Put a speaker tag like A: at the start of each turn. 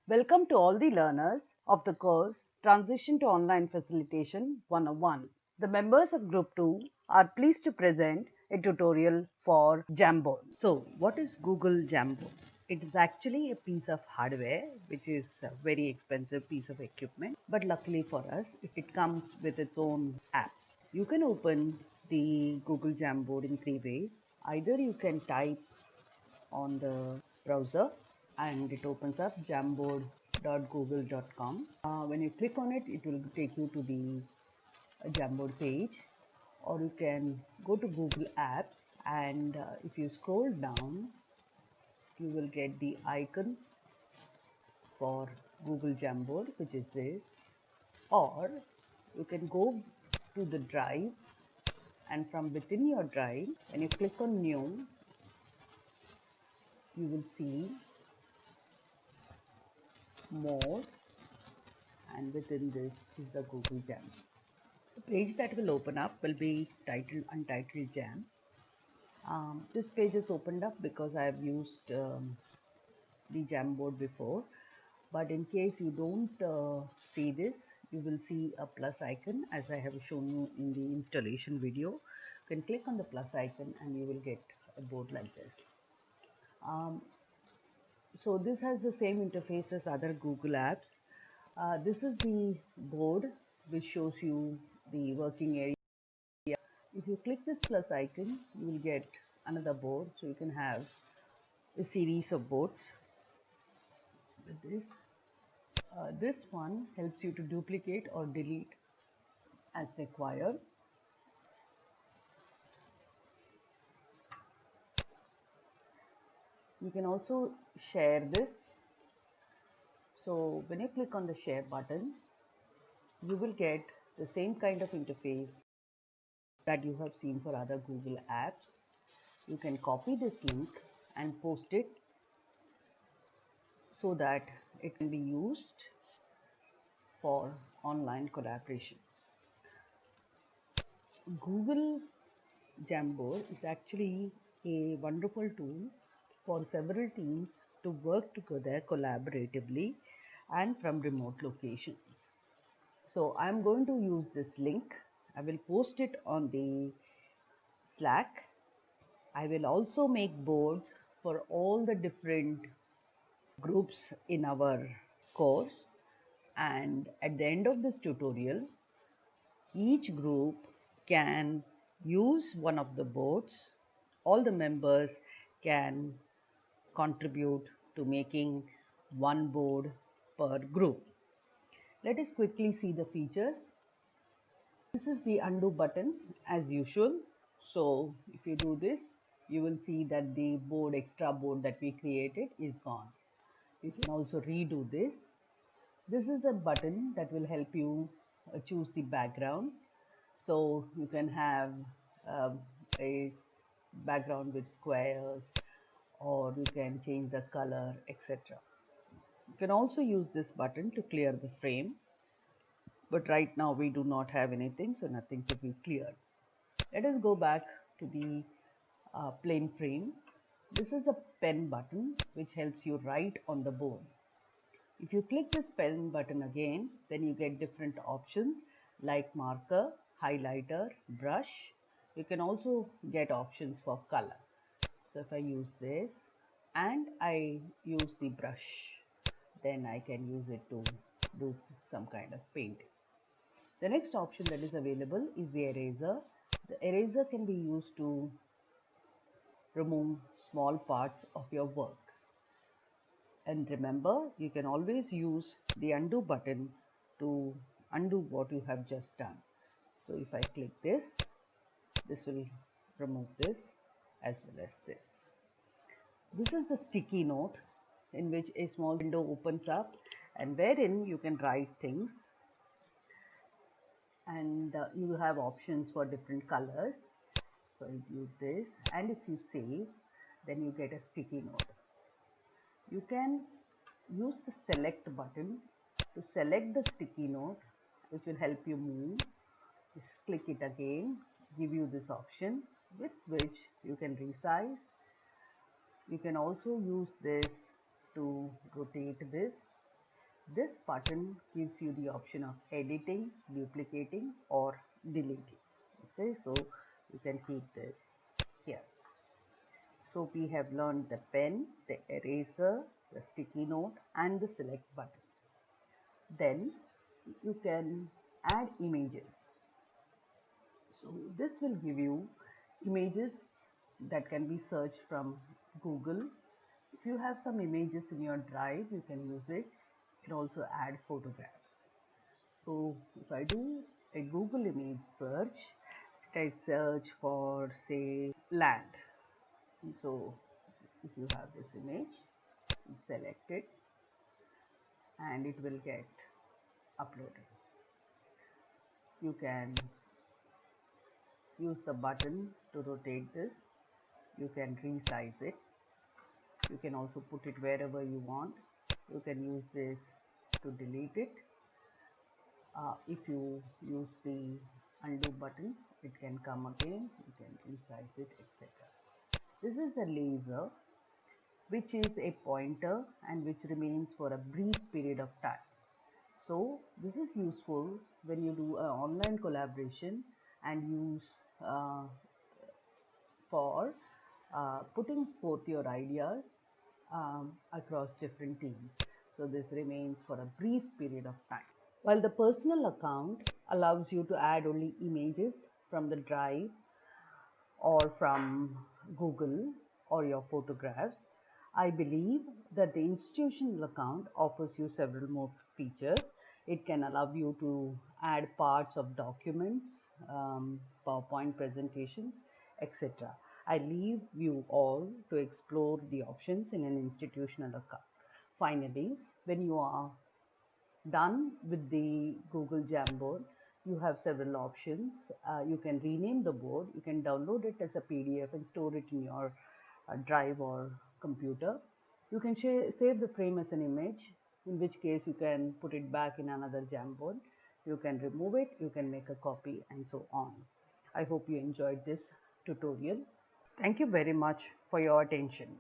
A: Welcome to all the learners of the course Transition to Online Facilitation 101. The members of Group 2 are pleased to present a tutorial for Jamboard. So, what is Google Jamboard? It is actually a piece of hardware which is a very expensive piece of equipment, but luckily for us, it comes with its own app. You can open the Google Jamboard in three ways. Either you can type on the browser and it opens up jamboard.google.com. When you click on it, it will take you to the Jamboard page, or you can go to Google Apps and if you scroll down, you will get the icon for Google Jamboard, which is this, or you can go to the drive and from within your drive, when you click on new, you will see more, and within this is the Google Jam. The page that will open up will be titled Untitled Jam. This page is opened up because I have used the Jamboard before, but in case you don't see this, you will see a plus icon as I have shown you in the installation video. You can click on the plus icon and you will get a board like this. So this has the same interface as other Google apps. This is the board which shows you the working area. If you click this plus icon, you will get another board. So you can have a series of boards with this. This one helps you to duplicate or delete as required. You can also share this. So when you click on the share button, you will get the same kind of interface that you have seen for other Google apps. You can copy this link and post it so that it can be used for online collaboration. Google Jamboard is actually a wonderful tool for several teams to work together collaboratively and from remote locations. So I'm going to use this link. I will post it on the Slack. I will also make boards for all the different groups in our course, and at the end of this tutorial, each group can use one of the boards. All the members can contribute to making one board per group. Let us quickly see the features. This is the undo button as usual. So if you do this, you will see that the extra board that we created is gone. You can also redo this. This is a button that will help you choose the background. So you can have a background with squares, or you can change the color, etc. You can also use this button to clear the frame, but right now we do not have anything, so nothing to be cleared. Let us go back to the plain frame. This is the pen button which helps you write on the board. If you click this pen button again, then you get different options like marker, highlighter, brush. You can also get options for color. So if I use this and I use the brush, then I can use it to do some kind of painting. The next option that is available is the eraser. The eraser can be used to remove small parts of your work. And remember, you can always use the undo button to undo what you have just done. So if I click this, this will remove this as well as this. This is the sticky note in which a small window opens up and wherein you can write things, and you have options for different colors. So you use this, and if you save, then you get a sticky note. You can use the select button to select the sticky note, which will help you move. Just click it again, give you this option with which you can resize. You can also use this to rotate this. This button gives you the option of editing, duplicating or deleting. Okay, so you can keep this here. So we have learned the pen, the eraser, the sticky note and the select button. Then you can add images. So this will give you images that can be searched from Google. If you have some images in your drive, you can use it. You can also add photographs. So if I do a Google image search, I search for say land. So if you have this image, select it and it will get uploaded. You can use the button to rotate this. You can resize it. You can also put it wherever you want. You can use this to delete it. If you use the undo button, it can come again. You can resize it, etc. This is the laser, which is a pointer and which remains for a brief period of time. So this is useful when you do an online collaboration and use for putting forth your ideas across different teams. So this remains for a brief period of time. While the personal account allows you to add only images from the drive or from Google or your photographs, I believe that the institutional account offers you several more features. It can allow you to add parts of documents, PowerPoint presentations, etc. I leave you all to explore the options in an institutional account. Finally, when you are done with the Google Jamboard, you have several options. You can rename the board, you can download it as a PDF and store it in your drive or computer. You can save the frame as an image, in which case you can put it back in another Jamboard. You can remove it, you can make a copy and so on. I hope you enjoyed this tutorial. Thank you very much for your attention.